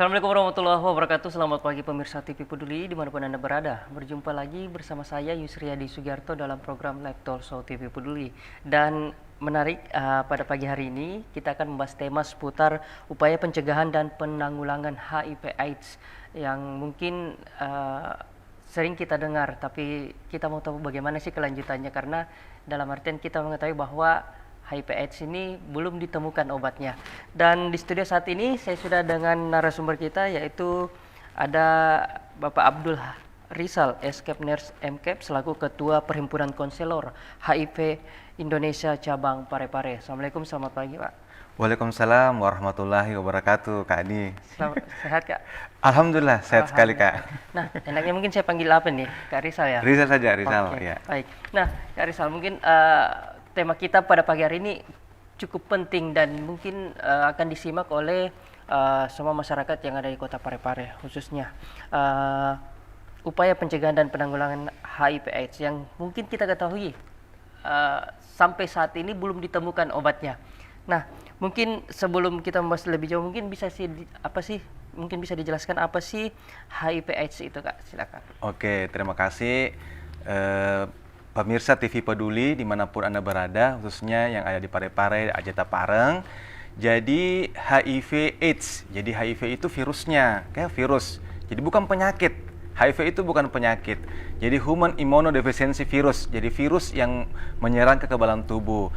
Assalamualaikum warahmatullahi wabarakatuh. Selamat pagi pemirsa TV Peduli dimanapun Anda berada. Berjumpa lagi bersama saya Yusriyadi Sugiarto dalam program Live Talk Show TV Peduli. Dan menarik pada pagi hari ini kita akan membahas tema seputar upaya pencegahan dan penanggulangan HIV/AIDS yang mungkin sering kita dengar, tapi kita mau tahu bagaimana sih kelanjutannya, karena dalam artian kita mengetahui bahwa HIV/AIDS ini belum ditemukan obatnya. Dan di studio saat ini saya sudah dengan narasumber kita, yaitu ada Bapak Abdul Rizal, Escape Nurse MCAP, selaku Ketua Perhimpunan Konselor HIV Indonesia Cabang Parepare. Assalamualaikum, selamat pagi Pak. Waalaikumsalam warahmatullahi wabarakatuh, Kak Adi. Sehat Kak? Alhamdulillah, sehat sekali Kak. Nah, enaknya mungkin saya panggil apa nih? Kak Rizal ya? Rizal saja, Rizal. Oke, Ya. baik. Nah, Kak Rizal, mungkin tema kita pada pagi hari ini cukup penting dan mungkin akan disimak oleh semua masyarakat yang ada di Kota Parepare, khususnya upaya pencegahan dan penanggulangan HIV/AIDS yang mungkin kita ketahui sampai saat ini belum ditemukan obatnya. Nah, mungkin sebelum kita membahas lebih jauh, mungkin bisa mungkin bisa dijelaskan apa sih HIV/AIDS itu, Kak? Silakan. Oke, terima kasih. Pemirsa TV Peduli dimanapun Anda berada, khususnya yang ada di Parepare, Ajeta Pareng. Jadi HIV/AIDS, jadi HIV itu virusnya, kayak virus. Jadi bukan penyakit. HIV itu bukan penyakit. Jadi Human Immunodeficiency Virus. Jadi virus yang menyerang kekebalan tubuh.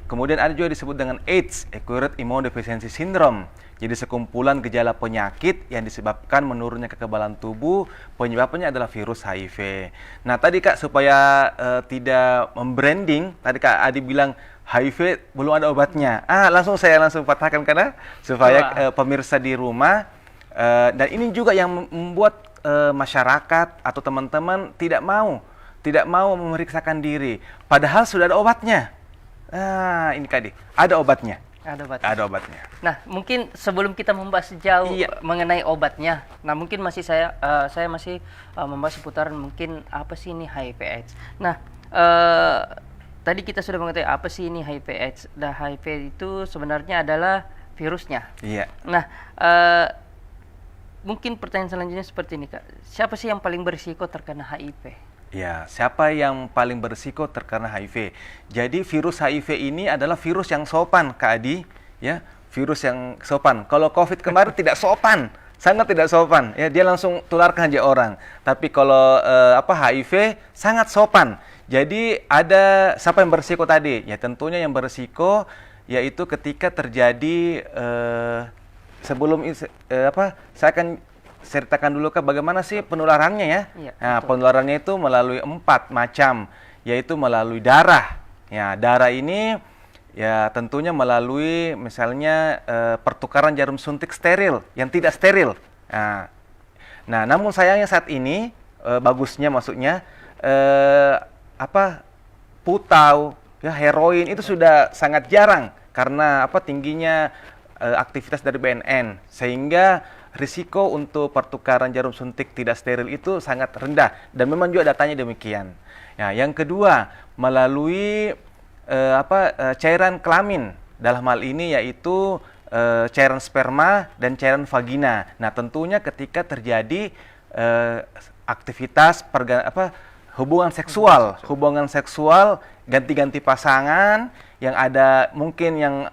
Kemudian ada juga disebut dengan AIDS, Acquired Immunodeficiency Syndrome. Jadi sekumpulan gejala penyakit yang disebabkan menurunnya kekebalan tubuh, penyebabnya adalah virus HIV. Nah tadi Kak, supaya tidak membranding, tadi Kak Adi bilang HIV belum ada obatnya. Saya langsung patahkan karena supaya pemirsa di rumah, dan ini juga yang membuat masyarakat atau teman-teman tidak mau memeriksakan diri, padahal sudah ada obatnya. Ini Kak Adi, ada obatnya. Ada obatnya. Nah, mungkin sebelum kita membahas jauh mengenai obatnya, nah mungkin saya masih membahas seputaran mungkin apa sih ini HIV/AIDS. Nah, tadi kita sudah mengetahui apa sih ini HIV/AIDS. Nah, HIV itu sebenarnya adalah virusnya. Iya. Nah, mungkin pertanyaan selanjutnya seperti ini, Kak. Siapa sih yang paling berisiko terkena HIV? Ya, siapa yang paling berisiko terkena HIV? Jadi virus HIV ini adalah virus yang sopan, Kak Adi, ya, virus yang sopan. Kalau COVID kemarin tidak sopan, sangat tidak sopan, ya, dia langsung tularkan aja orang. Tapi kalau HIV sangat sopan. Jadi ada siapa yang berisiko tadi? Ya tentunya yang berisiko yaitu ketika terjadi saya akan ceritakan dulu Kak bagaimana sih penularannya ya. Nah, penularannya itu melalui 4 macam, yaitu melalui darah. Ya, darah ini ya tentunya melalui misalnya pertukaran jarum suntik steril yang tidak steril. Nah, namun sayangnya saat ini bagusnya maksudnya putau, ya, heroin itu sudah sangat jarang karena tingginya aktivitas dari BNN, sehingga risiko untuk pertukaran jarum suntik tidak steril itu sangat rendah, dan memang juga datanya demikian. Ya, yang kedua melalui cairan kelamin, dalam hal ini yaitu cairan sperma dan cairan vagina. Nah, tentunya ketika terjadi aktivitas hubungan seksual ganti-ganti pasangan yang ada mungkin yang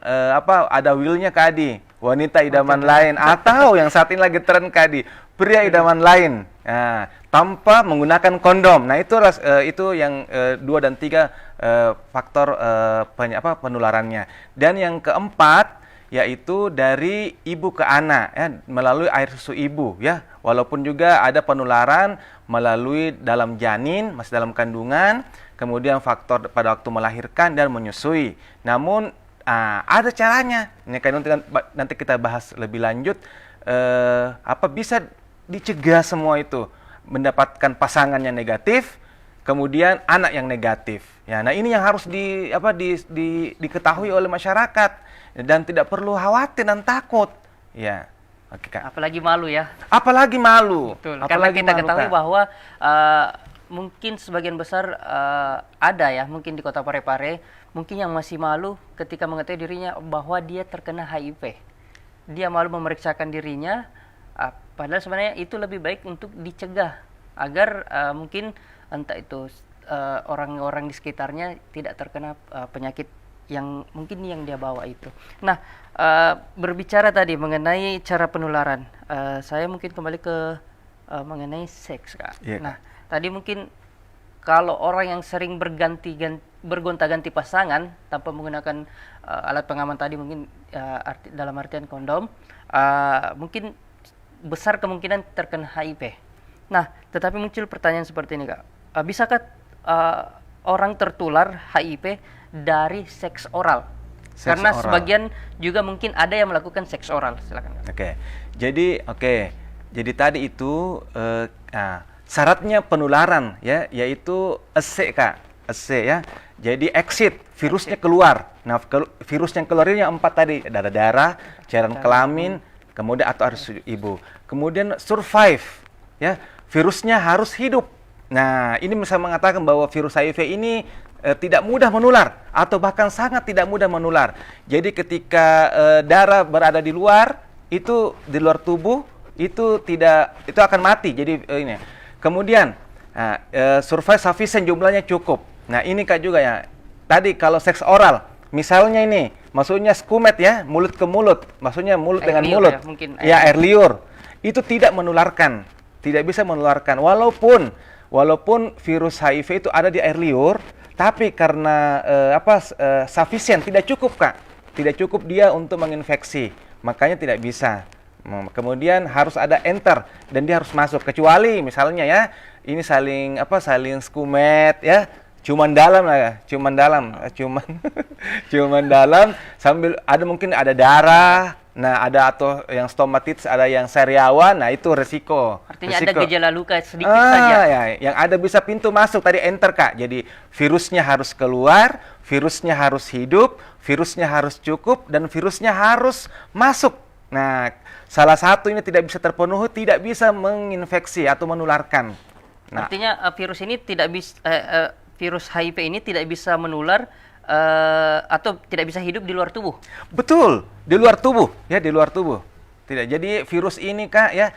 ada will-nya Kak Adi, wanita idaman lain, atau yang saat ini lagi tren Kak Adi, pria idaman lain, tanpa menggunakan kondom. Nah, itu yang 2 dan 3 faktor penularannya. Dan yang keempat yaitu dari ibu ke anak, ya, melalui air susu ibu, ya. Walaupun juga ada penularan melalui dalam janin, masih dalam kandungan, kemudian faktor pada waktu melahirkan dan menyusui. Namun ada caranya. Ini kan nanti kita bahas lebih lanjut. Bisa dicegah semua itu, mendapatkan pasangan yang negatif, kemudian anak yang negatif. Ya, nah ini yang harus diketahui oleh masyarakat dan tidak perlu khawatir dan takut. Ya. Oke, Kak. Apalagi malu ya. Apalagi malu. Betul. Karena Apalagi kita malu, ketahui Kak, bahwa mungkin sebagian besar ada ya, mungkin di Kota Parepare, mungkin yang masih malu ketika mengetahui dirinya bahwa dia terkena HIV. Dia malu memeriksakan dirinya, Padahal sebenarnya itu lebih baik untuk dicegah agar mungkin entah itu orang-orang di sekitarnya tidak terkena penyakit yang mungkin yang dia bawa itu. Nah, berbicara tadi mengenai cara penularan, saya mungkin kembali ke mengenai seks, Kak. Yeah. Nah, tadi mungkin kalau orang yang sering bergonta-ganti pasangan tanpa menggunakan alat pengaman tadi, mungkin dalam artian kondom, mungkin besar kemungkinan terkena HIV. Nah, tetapi muncul pertanyaan seperti ini, Kak. Bisakah orang tertular HIV dari seks oral? Karena oral. sebagian juga mungkin ada yang melakukan seks oral. Silakan. Jadi tadi itu syaratnya penularan ya, yaitu EC, Kak. EC ya. Jadi exit, virusnya keluar. Nah, virus yang keluar ini yang 4 tadi, darah, cairan kelamin, kemudian atau air ibu. Kemudian survive ya. Virusnya harus hidup. Nah, ini bisa mengatakan bahwa virus HIV ini tidak mudah menular atau bahkan sangat tidak mudah menular. Jadi ketika darah berada di luar, itu di luar tubuh, itu akan mati. Jadi ini. Kemudian survive sufficient, jumlahnya cukup. Nah, ini Kak juga ya. Tadi kalau seks oral, misalnya ini, maksudnya skumet ya, mulut ke mulut, maksudnya mulut dengan mulut. Ya, mungkin air liur. Itu tidak menularkan. Tidak bisa menularkan walaupun virus HIV itu ada di air liur, tapi karena sufficient, tidak cukup, Kak. Tidak cukup dia untuk menginfeksi. Makanya tidak bisa. Kemudian harus ada enter dan dia harus masuk, kecuali misalnya ya, ini saling skumet ya, cuman dalam sambil mungkin ada darah. Nah, ada atau yang stomatitis, ada yang sariawan. Nah, itu resiko. Artinya ada gejala luka sedikit saja. Ya, yang ada bisa pintu masuk tadi enter, Kak. Jadi virusnya harus keluar, virusnya harus hidup, virusnya harus cukup, dan virusnya harus masuk. Nah, salah satu ini tidak bisa terpenuhi, tidak bisa menginfeksi atau menularkan. Nah, artinya virus ini tidak bisa virus HIV ini tidak bisa menular atau tidak bisa hidup di luar tubuh. Betul, di luar tubuh, ya, di luar tubuh. Tidak. Jadi virus ini, Kak, ya,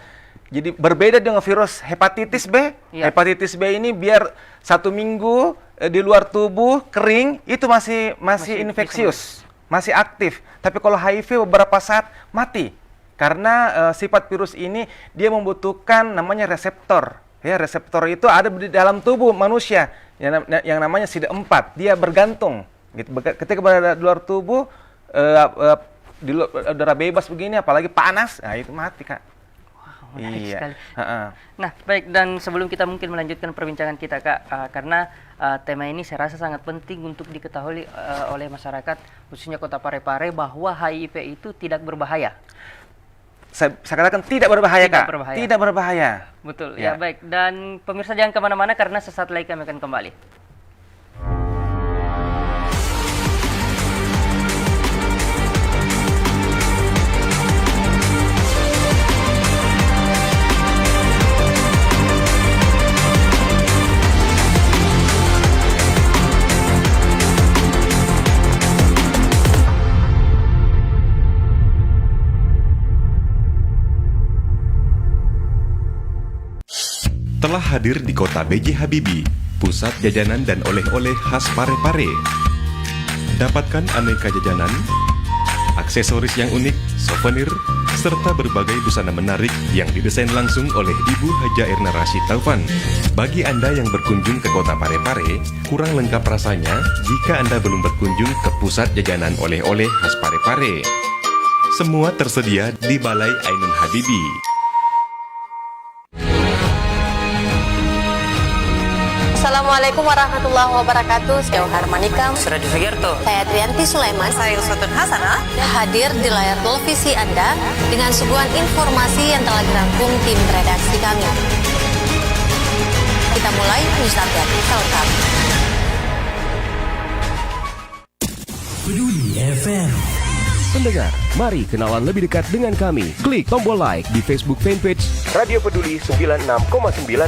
jadi berbeda dengan virus hepatitis B. Ya. Hepatitis B ini biar 1 minggu di luar tubuh kering, itu masih infeksius, masih aktif. Tapi kalau HIV beberapa saat mati. Karena sifat virus ini dia membutuhkan namanya reseptor. Ya, reseptor itu ada di dalam tubuh manusia yang namanya CD4. Dia bergantung. Gitu. Ketika berada di luar tubuh, di udara bebas begini, apalagi panas, nah itu mati, Kak. Wow, menarik sekali. Nah, baik, dan sebelum kita mungkin melanjutkan perbincangan kita, Kak, karena tema ini saya rasa sangat penting untuk diketahui oleh masyarakat, khususnya Kota Parepare, bahwa HIV itu tidak berbahaya. Saya katakan tidak berbahaya, Kak. Tidak berbahaya. Betul, ya baik. Dan pemirsa jangan kemana-mana karena sesaat lagi kami akan kembali. Telah hadir di kota B.J. Habibie, pusat jajanan dan oleh-oleh khas Parepare. Dapatkan aneka jajanan, aksesoris yang unik, souvenir, serta berbagai busana menarik yang didesain langsung oleh Ibu Haja Erna Rashid Taufan. Bagi Anda yang berkunjung ke kota Parepare, kurang lengkap rasanya jika Anda belum berkunjung ke pusat jajanan oleh-oleh khas Parepare. Semua tersedia di Balai Ainun Habibie. Assalamualaikum warahmatullahi wabarakatuh. Saya Harmanikam, Suradi Sugiarto, saya Trianti Sulaiman, saya Uswatun Hasanah, hadir di layar televisi Anda dengan suguhan informasi yang telah dirangkum tim redaksi kami. Kita mulai news update selengkap. Peduli FM. Pendengar, mari kenalan lebih dekat dengan kami. Klik tombol like di Facebook fanpage Radio Peduli 96,9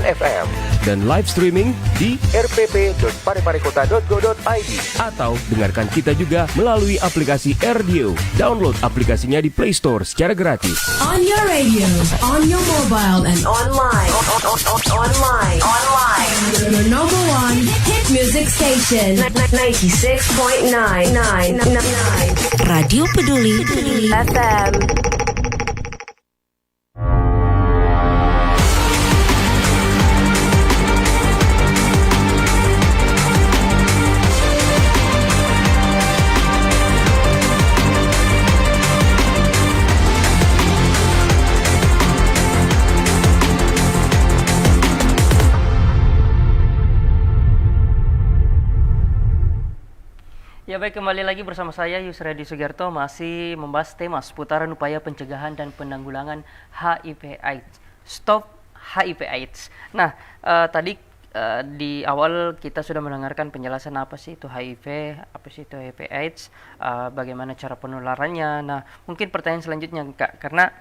FM. dan live streaming di rpp.pareparekota.go.id atau dengarkan kita juga melalui aplikasi RDio. Download aplikasinya di Play Store secara gratis. On your radio, on your mobile, and online. Your number one hit music station. 96.9. Radio Peduli FM. Ya baik, kembali lagi bersama saya Yusriadi Sugiarto, masih membahas tema seputaran upaya pencegahan dan penanggulangan HIV/AIDS. Stop HIV/AIDS. Nah, tadi di awal kita sudah mendengarkan penjelasan apa sih itu HIV, apa sih itu HIV/AIDS, bagaimana cara penularannya. Nah, mungkin pertanyaan selanjutnya Kak, karena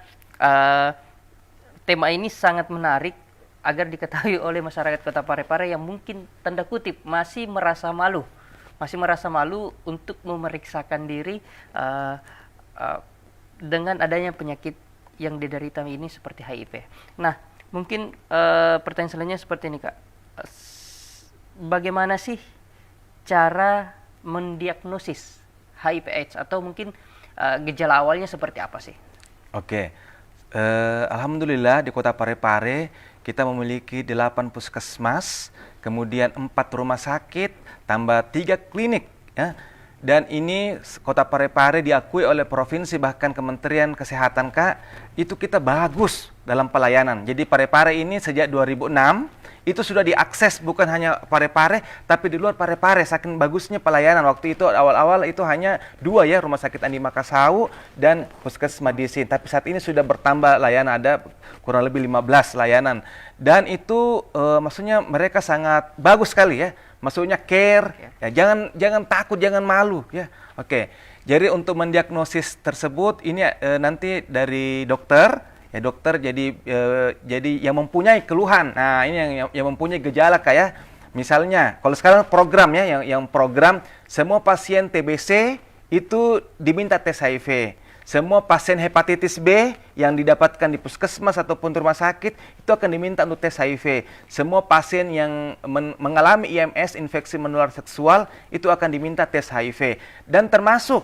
tema ini sangat menarik agar diketahui oleh masyarakat Kota Parepare yang mungkin tanda kutip masih merasa malu untuk memeriksakan diri dengan adanya penyakit yang diderita ini seperti HIV. Nah, mungkin pertanyaan selanjutnya seperti ini Kak, bagaimana sih cara mendiagnosis HIV/AIDS atau mungkin gejala awalnya seperti apa sih? Oke, alhamdulillah di Kota Parepare kita memiliki 8 puskesmas, kemudian 4 rumah sakit, tambah 3 klinik, ya. Dan ini Kota Parepare diakui oleh provinsi bahkan Kementerian Kesehatan Kak, itu kita bagus dalam pelayanan. Jadi Parepare ini sejak 2006 itu sudah diakses bukan hanya Parepare tapi di luar Parepare, saking bagusnya pelayanan. Waktu itu awal-awal itu hanya 2 ya, Rumah Sakit Andi Makassau dan Puskesmas Madisin. Tapi saat ini sudah bertambah layanan, ada kurang lebih 15 layanan. Dan itu maksudnya mereka sangat bagus sekali ya. Maksudnya care, ya, jangan takut, jangan malu, ya. Oke. Jadi untuk mendiagnosis tersebut ini nanti dari dokter, ya dokter jadi yang mempunyai keluhan. Nah ini yang mempunyai gejala kayak, misalnya kalau sekarang program ya, yang program semua pasien TBC itu diminta tes HIV. Semua pasien hepatitis B yang didapatkan di puskesmas ataupun rumah sakit itu akan diminta untuk tes HIV. Semua pasien yang mengalami IMS, infeksi menular seksual, itu akan diminta tes HIV. Dan termasuk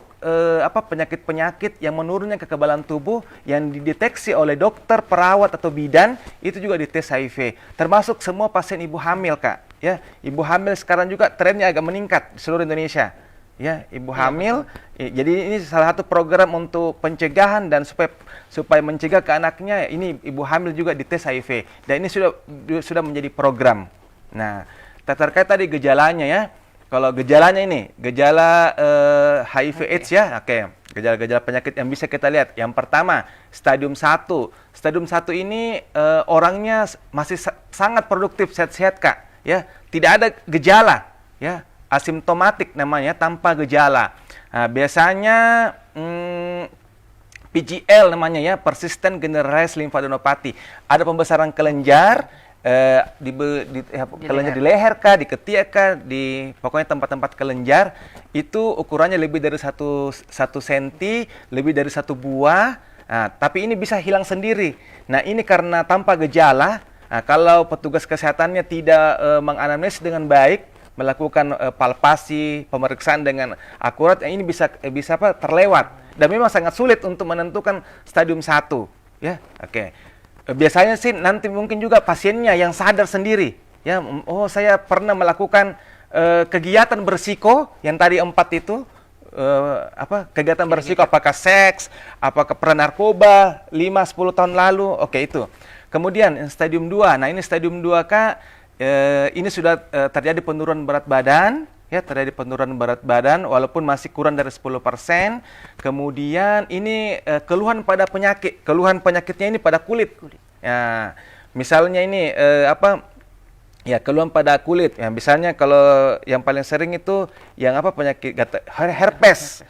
penyakit-penyakit yang menurunnya kekebalan tubuh yang dideteksi oleh dokter, perawat atau bidan, itu juga dites HIV. Termasuk semua pasien ibu hamil Kak. Ya, ibu hamil sekarang juga trennya agak meningkat di seluruh Indonesia. Ya, ibu hamil. Jadi ini salah satu program untuk pencegahan dan supaya mencegah ke anaknya, ini ibu hamil juga dites HIV. Dan ini sudah menjadi program. Nah, terkait tadi gejalanya ya. Kalau gejalanya ini, gejala HIV/AIDS ya. Oke. Gejala-gejala penyakit yang bisa kita lihat. Yang pertama, stadium 1. Stadium 1 ini orangnya masih sangat produktif, sehat-sehat Kak, ya. Tidak ada gejala, ya. Asimptomatik namanya, tanpa gejala. Nah, biasanya PGL namanya ya, persistent generalized lymphadenopathy. Ada pembesaran kelenjar kelenjar di leher kah, di ketiak kah, di pokoknya tempat-tempat kelenjar itu ukurannya lebih dari 1 senti, lebih dari 1 buah. Nah, tapi ini bisa hilang sendiri. Nah, ini karena tanpa gejala. Nah, kalau petugas kesehatannya tidak menganamnesis dengan baik, melakukan palpasi, pemeriksaan dengan akurat, ini bisa terlewat. Dan memang sangat sulit untuk menentukan stadium 1, ya. Oke. Biasanya sih nanti mungkin juga pasiennya yang sadar sendiri, ya. Oh, saya pernah melakukan kegiatan berisiko yang tadi 4 itu, kegiatan berisiko, apakah seks, apakah pernah narkoba 5-10 tahun lalu. Oke, itu. Kemudian stadium 2. Nah, ini stadium 2 Kak. Ini sudah terjadi penurunan berat badan, ya, terjadi penurunan berat badan walaupun masih kurang dari 10%. Kemudian ini keluhan pada penyakit, keluhan penyakitnya ini pada kulit. Ya, misalnya ini ya, keluhan pada kulit. Ya, misalnya kalau yang paling sering itu yang penyakit herpes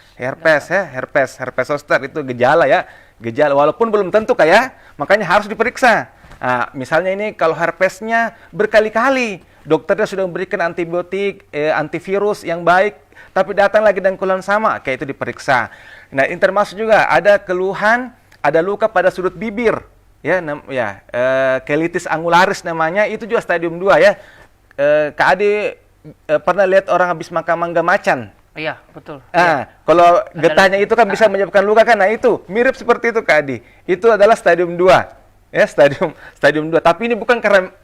zoster itu gejala ya, gejala walaupun belum tentu kayak, makanya harus diperiksa. Nah, misalnya ini kalau herpesnya berkali-kali, dokternya sudah memberikan antibiotik, antivirus yang baik, tapi datang lagi dengan keluhan sama, kayak itu diperiksa. Nah, ini termasuk juga ada keluhan, ada luka pada sudut bibir, cheilitis angularis namanya, itu juga stadium 2 ya. Kak Ade pernah lihat orang habis makan mangga macan? Iya, betul. Kalau getahnya itu kan bisa menyebabkan luka kan, nah itu mirip seperti itu Kak Adi. Itu adalah stadium 2. Ya, stadium 2. Tapi ini bukan karena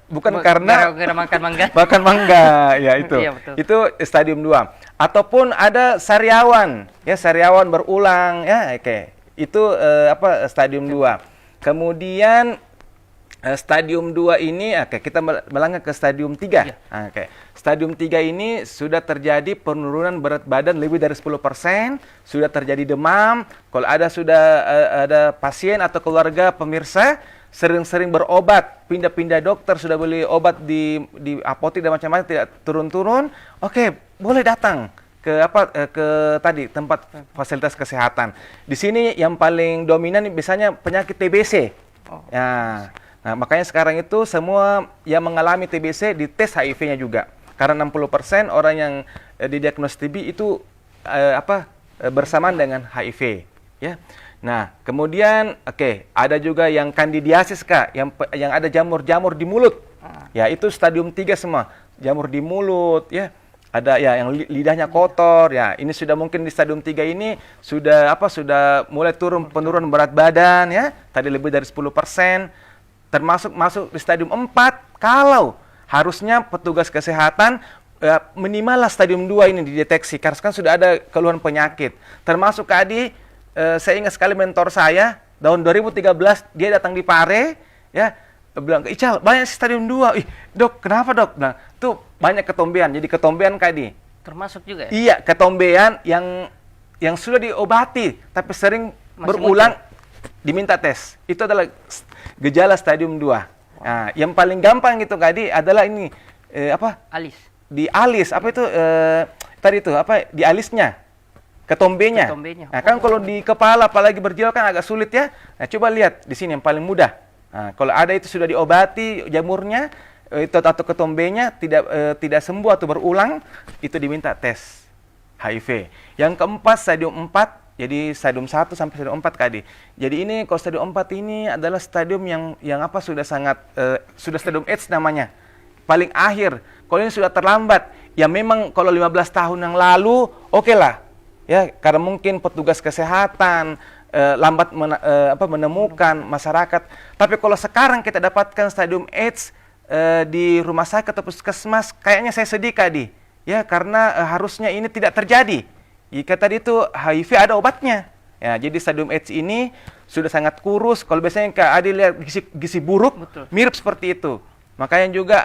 gara makan mangga. makan mangga, ya itu. Iya, betul. Itu stadium 2. Ataupun ada sariawan, ya sariawan berulang, ya oke. Itu stadium 2. Kemudian stadium 2 ini, kita melangkah ke stadium 3. Iya. Stadium 3 ini sudah terjadi penurunan berat badan lebih dari 10%, sudah terjadi demam. Kalau ada pasien atau keluarga pemirsa sering-sering berobat, pindah-pindah dokter, sudah beli obat di apotek dan macam-macam tidak turun-turun, boleh datang ke tempat fasilitas kesehatan. Di sini yang paling dominan biasanya penyakit TBC. Nah, makanya sekarang itu semua yang mengalami TBC dites HIV-nya juga. Karena 60% orang yang didiagnosis TB itu bersamaan dengan HIV, ya. Nah, kemudian ada juga yang kandidiasis Kak, yang ada jamur-jamur di mulut. Ya, itu stadium 3 semua. Jamur di mulut, ya. Ada ya yang lidahnya kotor, ya. Ini sudah mungkin di stadium 3 ini sudah mulai penurunan berat badan, ya. Tadi lebih dari 10%. Masuk di stadium 4 kalau harusnya petugas kesehatan minimal stadium 2 ini dideteksi karena kan sudah ada keluhan penyakit. Termasuk Adi, saya ingat sekali mentor saya tahun 2013 dia datang di Pare, ya, bilang, "Ical, banyak stadium 2." "Ih, Dok, kenapa, Dok?" Nah, itu banyak ketombean. Jadi ketombean Adi. Termasuk juga ya? Iya, ketombean yang sudah diobati tapi sering berulang diminta tes. Itu adalah gejala stadium 2. Nah, yang paling gampang gitu Kadi adalah ini Alis. Di alis, di alisnya. Ketombenya. Nah, kan kalau di kepala apalagi berjilbab kan agak sulit ya. Nah, coba lihat di sini yang paling mudah. Nah, kalau ada itu sudah diobati jamurnya itu atau ketombenya tidak sembuh atau berulang, itu diminta tes HIV. Yang keempat stadium 4. Jadi stadium 1 sampai stadium 4 Kadi. Jadi ini kalau stadium 4 ini adalah stadium yang sudah sudah stadium AIDS namanya. Paling akhir. Kalau ini sudah terlambat, ya memang kalau 15 tahun yang lalu lah. Ya, karena mungkin petugas kesehatan lambat menemukan masyarakat. Tapi kalau sekarang kita dapatkan stadium AIDS di rumah sakit atau puskesmas, kayaknya saya sedih Kadi. Ya, karena harusnya ini tidak terjadi. Jika tadi itu HIV ada obatnya. Ya, jadi stadium AIDS ini sudah sangat kurus. Kalau biasanya Kak Adi lihat gizi buruk, betul, mirip seperti itu. Makanya juga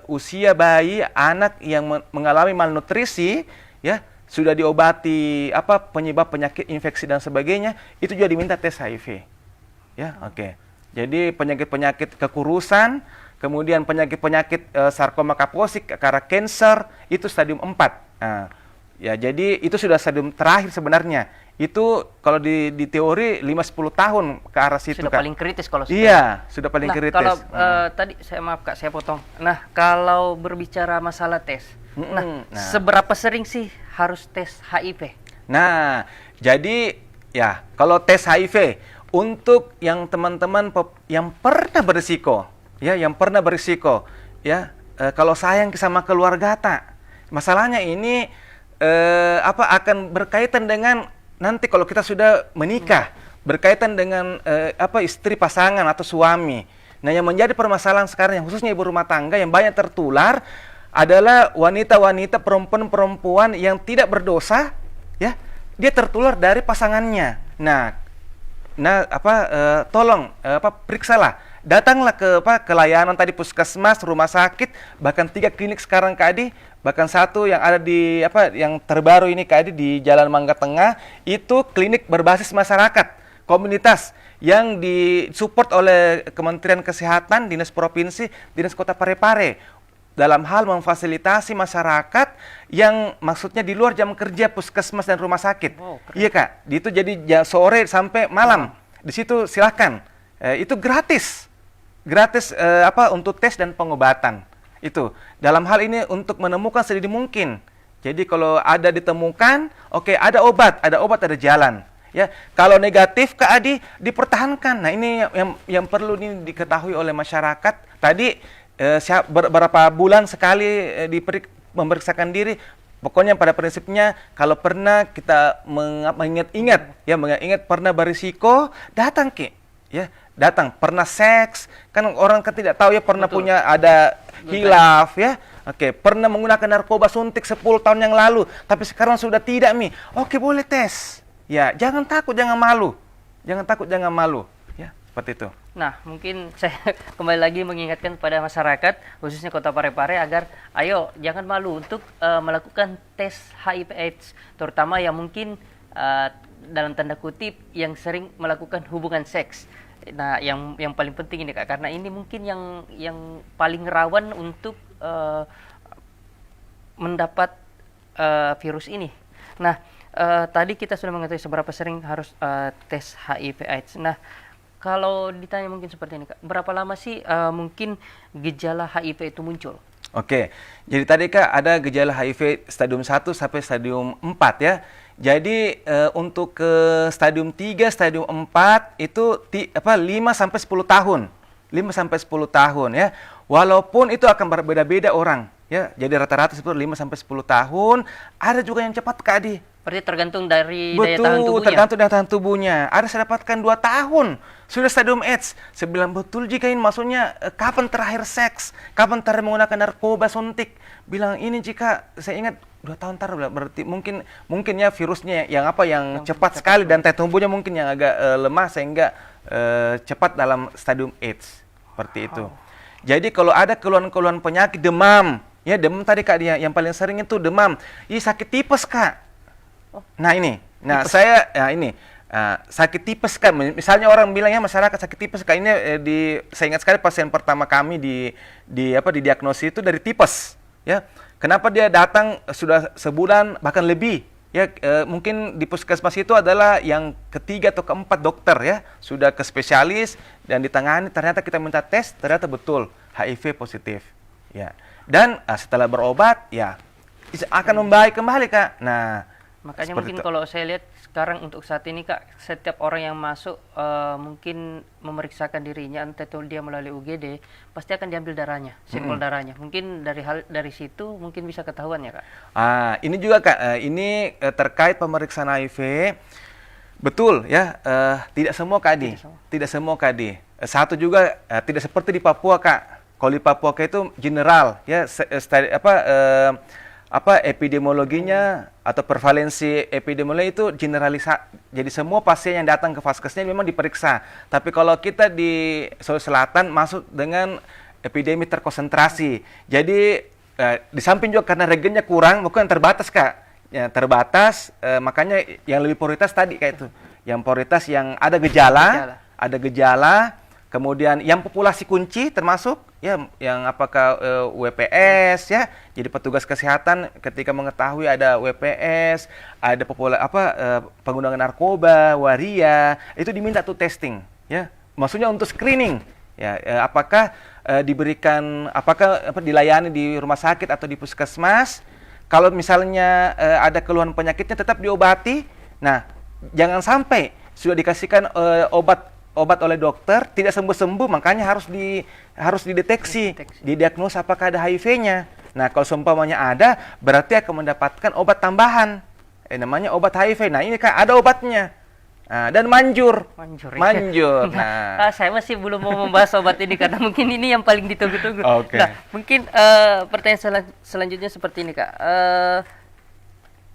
usia bayi, anak yang mengalami malnutrisi, ya, sudah diobati penyebab penyakit infeksi dan sebagainya, itu juga diminta tes HIV. Ya, Jadi penyakit-penyakit kekurusan, kemudian penyakit-penyakit sarkoma kaposik karena kanker, itu stadium 4. Nah, ya, jadi itu sudah stadium terakhir sebenarnya. Itu kalau di teori 5-10 tahun ke arah situ sudah Kak. paling kritis kalau Iya, sudah paling kritis. Kalau tadi maaf Kak, saya potong. Nah, kalau berbicara masalah tes, seberapa sering sih harus tes HIV? Nah, jadi ya kalau tes HIV untuk yang teman-teman yang pernah berisiko, kalau sayang sama keluarga masalahnya ini akan berkaitan dengan nanti kalau kita sudah menikah, berkaitan dengan istri, pasangan atau suami. Nah, yang menjadi permasalahan sekarang yang khususnya ibu rumah tangga yang banyak tertular adalah wanita-wanita, perempuan-perempuan yang tidak berdosa, ya, dia tertular dari pasangannya. Tolong periksalah, datanglah ke layanan tadi puskesmas, rumah sakit, bahkan 3 klinik sekarang Kak Adi, bahkan 1 yang ada di yang terbaru ini Kak Adi di Jalan Mangga Tengah, itu klinik berbasis masyarakat, komunitas yang disupport oleh Kementerian Kesehatan, Dinas Provinsi, Dinas Kota Parepare dalam hal memfasilitasi masyarakat yang maksudnya di luar jam kerja puskesmas dan rumah sakit. Iya Kak, itu jadi sore sampai malam. Di situ silakan. Itu gratis. gratis untuk tes dan pengobatan. Itu dalam hal ini untuk menemukan sedini mungkin. Jadi kalau ada ditemukan, oke, ada obat ada jalan. Ya, kalau negatif Kak Adi dipertahankan. Nah, ini yang perlu ini diketahui oleh masyarakat. Tadi beberapa bulan sekali memeriksakan diri. Pokoknya pada prinsipnya kalau pernah kita mengingat pernah berisiko, datang Ki. Ya, datang. Pernah seks, kan orang kan tidak tahu ya, pernah Betul. punya ada hilaf ya. Oke, pernah menggunakan narkoba suntik 10 tahun yang lalu, tapi sekarang sudah tidak, Mi. Oke, boleh tes. Ya, jangan takut, jangan malu. Jangan takut, jangan malu. Ya, seperti itu. Nah, mungkin saya kembali lagi mengingatkan pada masyarakat, khususnya Kota Parepare, agar ayo jangan malu untuk melakukan tes HIV/AIDS, terutama yang mungkin dalam tanda kutip yang sering melakukan hubungan seks. Nah, yang paling penting ini Kak, karena ini mungkin yang paling rawan untuk mendapat virus ini. Nah, tadi kita sudah mengetahui seberapa sering harus tes HIV/AIDS. Nah, kalau ditanya mungkin seperti ini Kak, berapa lama sih mungkin gejala HIV itu muncul? Oke, jadi tadi Kak ada gejala HIV stadium 1 sampai stadium 4 ya. Jadi untuk ke stadium 3, stadium 4 itu 5 sampai 10 tahun. 5 sampai 10 tahun ya. Walaupun itu akan berbeda-beda orang ya. Jadi rata-rata seperti 5 sampai 10 tahun, ada juga yang cepat Kak Adi. Berarti tergantung dari Betul, daya tahan tubuhnya. tergantung daya tahan tubuhnya. Ada saya dapatkan 2 tahun sudah stadium AIDS. Saya bilang betul jika ini maksudnya kapan terakhir seks, kapan terakhir menggunakan narkoba suntik. Bilang ini jika saya ingat 2 tahun berarti mungkin ya virusnya yang cepat sekali dan daya tubuhnya mungkin yang agak lemah sehingga cepat dalam stadium AIDS seperti itu. Jadi kalau ada keluhan-keluhan penyakit demam, ya demam tadi Kak dia yang paling sering itu demam. Ih sakit tipes Kak. Nah ini, sakit tipes Kak. Misalnya orang bilang ya masyarakat sakit tipes Kak, ini saya ingat sekali pasien pertama kami didiagnosis itu dari tipes. Ya, kenapa dia datang sudah sebulan bahkan lebih? Ya, mungkin di puskesmas itu adalah yang ketiga atau keempat dokter ya sudah ke spesialis dan ditangani. Ternyata kita minta tes, ternyata betul HIV positif. Ya, dan setelah berobat ya akan membaik kembali Kak. Nah, makanya mungkin kalau saya lihat sekarang untuk saat ini Kak, setiap orang yang masuk mungkin memeriksakan dirinya, entah itu dia melalui UGD, pasti akan diambil darahnya, sampel darahnya. Mungkin dari situ mungkin bisa ketahuan ya Kak. Ini juga Kak, ini terkait pemeriksaan HIV. Betul ya, tidak semua Kak Adi. Tidak semua Kak Adi. Satu juga tidak seperti di Papua Kak. Kalau di Papua Kak itu general ya, epidemiologinya atau prevalensi epidemiologi itu generalisasi. Jadi semua pasien yang datang ke vaskesnya memang diperiksa. Tapi kalau kita di Sulawesi Selatan masuk dengan epidemi terkonsentrasi. Jadi di samping juga karena regennya kurang, bukan terbatas Kak. Ya, terbatas, makanya yang lebih prioritas tadi kayak itu. Yang prioritas yang ada gejala, kemudian yang populasi kunci termasuk ya yang apakah WPS ya. Jadi petugas kesehatan ketika mengetahui ada WPS, ada penggunaan narkoba, waria, itu diminta tuh testing ya. Maksudnya untuk screening ya, apakah dilayani di rumah sakit atau di puskesmas. Kalau misalnya ada keluhan penyakitnya tetap diobati. Nah, jangan sampai sudah dikasihkan obat oleh dokter tidak sembuh-sembuh, makanya harus dideteksi, didiagnosa apakah ada HIV-nya. Nah, kalau seumpamanya ada, berarti akan mendapatkan obat tambahan. Namanya obat HIV. Nah, ini Kak ada obatnya. Dan manjur. Nah, saya masih belum mau membahas obat ini karena mungkin ini yang paling ditunggu-tunggu. Okay. Nah, mungkin pertanyaan selanjutnya seperti ini Kak.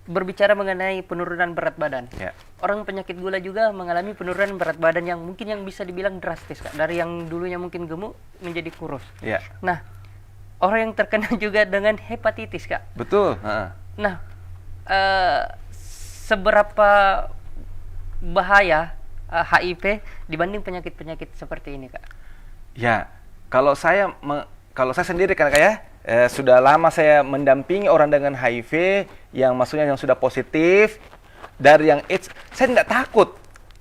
Berbicara mengenai penurunan berat badan. Yeah. Orang penyakit gula juga mengalami penurunan berat badan yang mungkin yang bisa dibilang drastis Kak. Dari yang dulunya mungkin gemuk menjadi kurus. Yeah. Nah, orang yang terkena juga dengan hepatitis Kak. Betul. Nah, seberapa bahaya HIV dibanding penyakit-penyakit seperti ini Kak? Ya, kalau saya sendiri kan Kak ya, sudah lama saya mendampingi orang dengan HIV yang maksudnya yang sudah positif. Dari yang AIDS, saya tidak takut.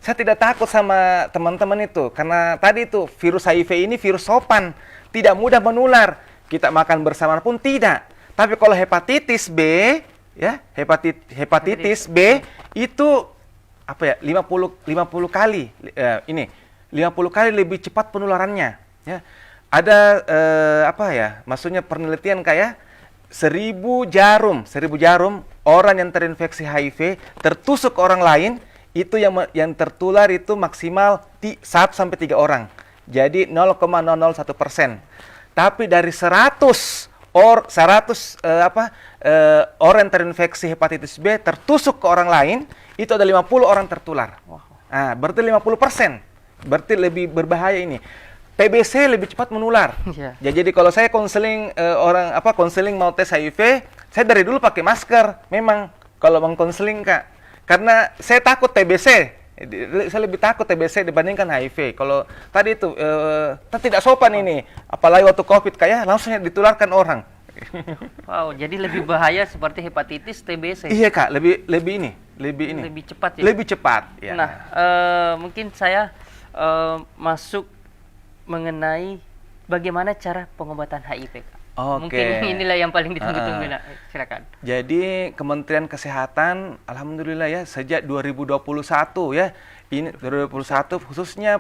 saya tidak takut sama teman-teman itu, karena tadi itu virus HIV ini virus sopan, tidak mudah menular. Kita makan bersama pun tidak. Tapi kalau hepatitis B, ya, hepatitis B itu apa ya? 50 kali 50 kali lebih cepat penularannya, ya. Ada apa ya? Maksudnya penelitian kayak 1000 jarum orang yang terinfeksi HIV tertusuk orang lain, itu yang tertular itu maksimal 1 sampai 3 orang. Jadi 0,001%. Tapi dari 100 orang yang terinfeksi hepatitis B tertusuk ke orang lain, itu ada 50 orang tertular. Nah, berarti 50%. Berarti lebih berbahaya ini. TBC lebih cepat menular. Yeah. Ya, jadi kalau saya konseling konseling mau tes HIV, saya dari dulu pakai masker. Memang kalau mengkonseling, Kak. Karena saya takut TBC. Saya lebih takut TBC dibandingkan HIV. Kalau tadi itu tidak sopan ini, apalagi waktu COVID kayak langsung ditularkan orang. Wow, jadi lebih bahaya seperti hepatitis, TBC. Iya, Kak, lebih cepat ya. Lebih cepat. Ya. Nah, mungkin saya masuk mengenai bagaimana cara pengobatan HIV, Kak. Oke. Mungkin inilah yang paling ditunggu-tunggu. Silakan. Jadi Kementerian Kesehatan, alhamdulillah ya, sejak 2021 ya, ini 2021 khususnya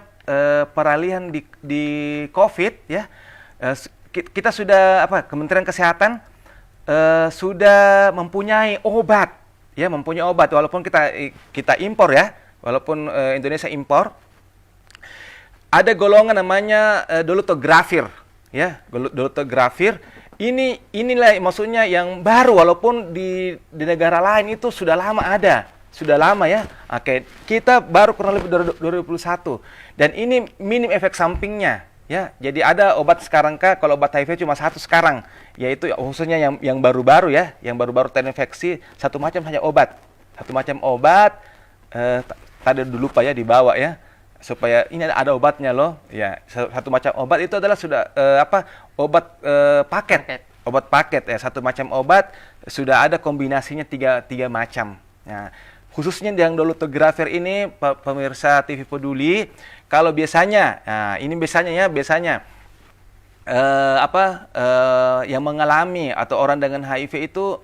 peralihan di COVID ya, kita sudah Kementerian Kesehatan sudah mempunyai obat walaupun kita impor ya, walaupun Indonesia impor. Ada golongan namanya dolutegravir, ya, dolutegravir. Inilah maksudnya yang baru, walaupun di negara lain itu sudah lama ada, ya. Oke, kita baru kurang lebih 2021, dan ini minim efek sampingnya, ya. Jadi ada obat sekarang, Kak, kalau obat HIV cuma 1 sekarang, yaitu khususnya yang baru-baru ya, yang baru-baru terinfeksi, satu macam obat. Tadi dulu Pak ya dibawa ya, supaya ini ada obatnya loh, ya. Satu macam obat itu adalah sudah obat paket. Obat paket ya, satu macam obat sudah ada kombinasinya tiga macam. Nah, khususnya yang dolutegravir ini, pemirsa TV Peduli, kalau biasanya, nah ini biasanya yang mengalami atau orang dengan HIV itu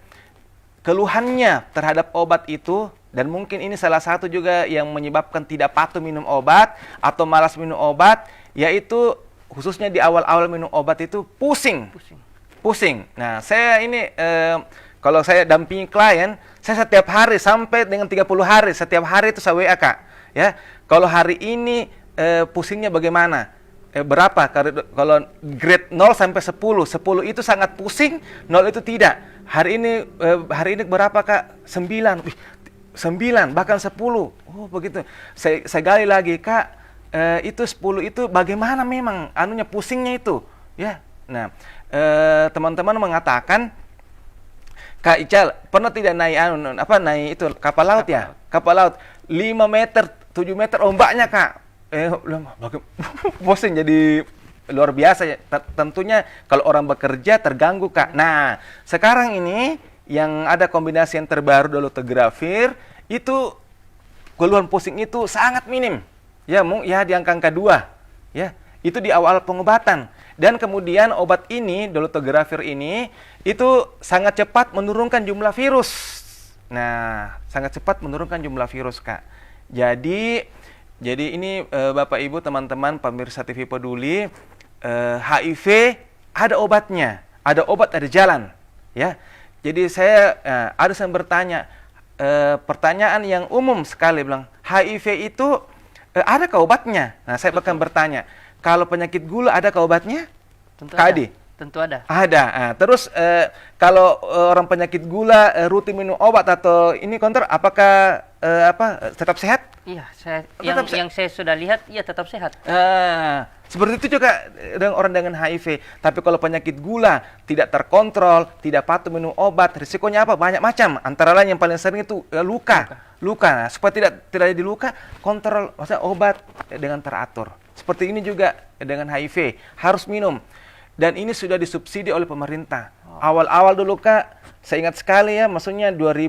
keluhannya terhadap obat itu, dan mungkin ini salah satu juga yang menyebabkan tidak patuh minum obat atau malas minum obat, yaitu khususnya di awal-awal minum obat itu pusing. Nah, saya ini kalau saya dampingi klien, saya setiap hari sampai dengan 30 hari, setiap hari itu saya WA, Kak. Ya, kalau hari ini pusingnya bagaimana? Berapa? Kalau grade 0 sampai 10 itu sangat pusing, 0 itu tidak. Hari ini berapa, Kak? 9. 9, bahkan 10. Oh, begitu. Saya gali lagi, Kak, itu 10 itu bagaimana memang anunya pusingnya itu, ya. Nah, teman-teman mengatakan, Kak Ical, pernah tidak naik naik itu kapal laut ya? Kapal laut 5 meter, 7 meter ombaknya, Kak. Pusing jadi luar biasa ya. Tentunya kalau orang bekerja terganggu, Kak. Nah, sekarang ini yang ada kombinasi yang terbaru dolutegravir, itu keluhan pusing itu sangat minim. Ya, di angka 2. Ya, itu di awal pengobatan. Dan kemudian obat ini, dolutegravir ini, itu sangat cepat menurunkan jumlah virus. Nah, sangat cepat menurunkan jumlah virus, Kak. Jadi ini Bapak Ibu, teman-teman pemirsa TV Peduli, HIV ada obatnya, ada obat, ada jalan, ya. Jadi ada yang bertanya, pertanyaan yang umum sekali, bilang, HIV itu adakah obatnya? Nah, saya bahkan bertanya, kalau penyakit gula adakah obatnya? Tentu Kak ada. Adi? Tentu ada. Ada. Nah, terus kalau orang penyakit gula rutin minum obat atau ini kontrol, apakah tetap sehat? Iya, yang saya sudah lihat, iya tetap sehat. Seperti itu juga dengan orang dengan HIV. Tapi kalau penyakit gula tidak terkontrol, tidak patuh minum obat, risikonya apa? Banyak macam. Antara lain yang paling sering itu luka. Nah, supaya tidak jadi luka, kontrol maksudnya obat dengan teratur. Seperti ini juga dengan HIV, harus minum. Dan ini sudah disubsidi oleh pemerintah. Awal-awal dulu, Kak, saya ingat sekali ya, maksudnya di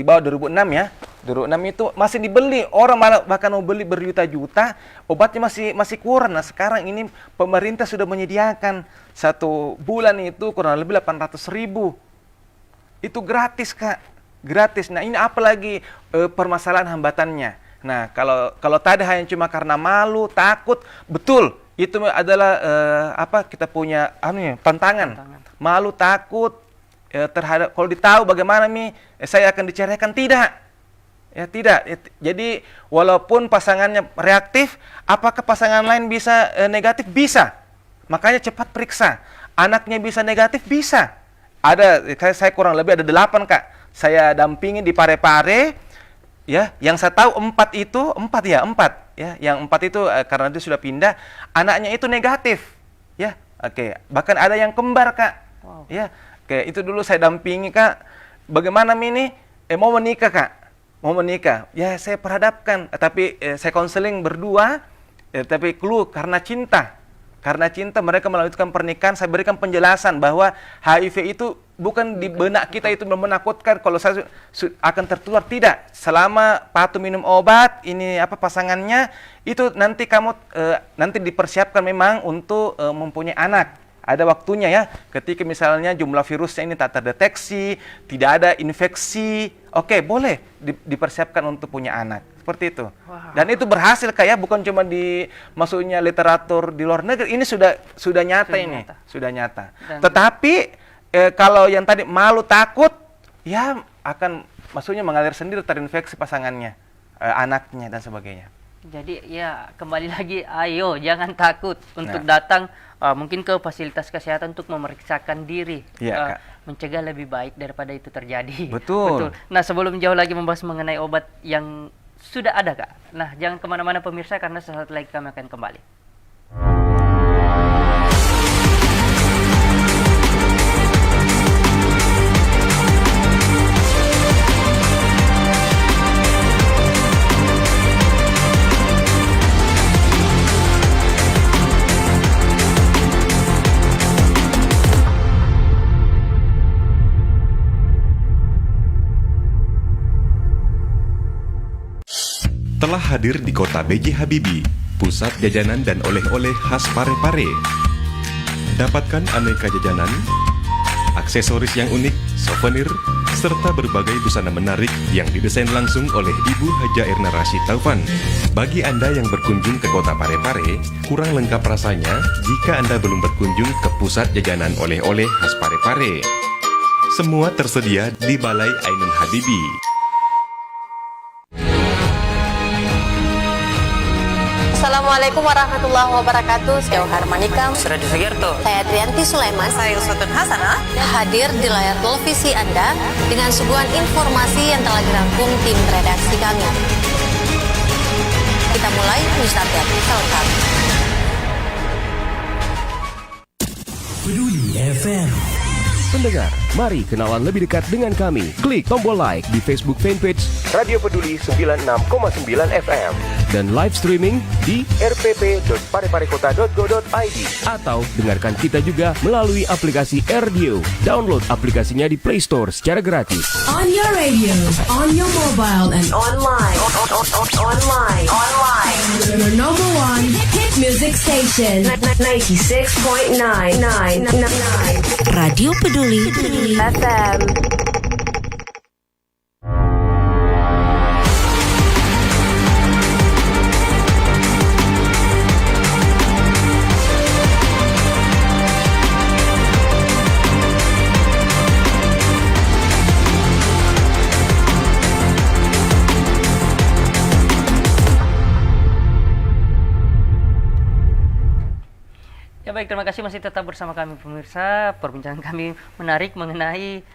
bawah 2006 ya. Duru 6 itu masih dibeli, orang malah bahkan mau beli berjuta-juta, obatnya masih kurang. Nah sekarang ini pemerintah sudah menyediakan 1 bulan itu kurang lebih 800.000. Itu gratis Kak, gratis. Nah ini apalagi permasalahan hambatannya. Nah kalau tadi hanya cuma karena malu, takut, betul itu adalah kita punya tantangan. Malu, takut terhadap kalau ditahu bagaimana saya akan diceraikan, tidak. Ya tidak. Jadi walaupun pasangannya reaktif, apakah pasangan lain bisa negatif? Bisa. Makanya cepat periksa. Anaknya bisa negatif? Bisa. Saya kurang lebih ada 8 Kak. Saya dampingi di Parepare. Ya, yang saya tahu 4 ya. Yang 4 itu karena dia sudah pindah, anaknya itu negatif. Ya, oke. Bahkan ada yang kembar Kak. Wow. Ya, oke. Itu dulu saya dampingi Kak. Bagaimana ini? Mau menikah Kak. Mau menikah, ya saya perhadapkan, tapi saya konseling berdua, tapi karena cinta mereka melanjutkan pernikahan. Saya berikan penjelasan bahwa HIV itu bukan di benak kita itu menakutkan kalau saya akan tertular, tidak. Selama patuh minum obat, ini pasangannya itu nanti kamu nanti dipersiapkan memang untuk mempunyai anak. Ada waktunya ya, ketika misalnya jumlah virusnya ini tak terdeteksi, tidak ada infeksi, oke, boleh dipersiapkan untuk punya anak. Seperti itu. Wow. Dan itu berhasil kayak bukan cuma di maksudnya literatur di luar negeri, ini sudah nyata ini. Sudah nyata. Tetapi kalau yang tadi malu, takut, ya akan maksudnya mengalir sendiri, terinfeksi pasangannya, anaknya dan sebagainya. Jadi ya kembali lagi, ayo jangan takut untuk datang mungkin ke fasilitas kesehatan untuk memeriksakan diri, mencegah lebih baik daripada itu terjadi. Betul. Nah sebelum jauh lagi membahas mengenai obat yang sudah ada Kak, nah jangan kemana-mana pemirsa karena sesaat lagi kami akan kembali. Telah hadir di kota B.J. Habibie, pusat jajanan dan oleh-oleh khas Parepare. Dapatkan aneka jajanan, aksesoris yang unik, souvenir, serta berbagai busana menarik yang didesain langsung oleh Ibu Haja Erna Rashid Taufan. Bagi Anda yang berkunjung ke kota Parepare, kurang lengkap rasanya jika Anda belum berkunjung ke pusat jajanan oleh-oleh khas Parepare. Semua tersedia di Balai Ainun Habibie. Assalamualaikum warahmatullahi wabarakatuh. Saya Harmanika, Yusria di Sugiarto, saya Adrianti Sulaiman, Saya Uswatun Hasanah, hadir di layar televisi Anda dengan suguhan informasi yang telah dirangkum tim redaksi kami. Kita mulai news update selengkap. Peduli FM. Pendengar, mari kenalan lebih dekat dengan kami. Klik tombol like di Facebook fanpage Radio Peduli 96,9 FM dan live streaming di rpp.pareparekota.go.id atau dengarkan kita juga melalui aplikasi Radio. Download aplikasinya di Play Store secara gratis. On your radio, on your mobile and Online. your number one hit music station. 96.9 Radio Peduli FM. Ya baik, terima kasih masih tetap bersama kami pemirsa. Perbincangan kami menarik mengenai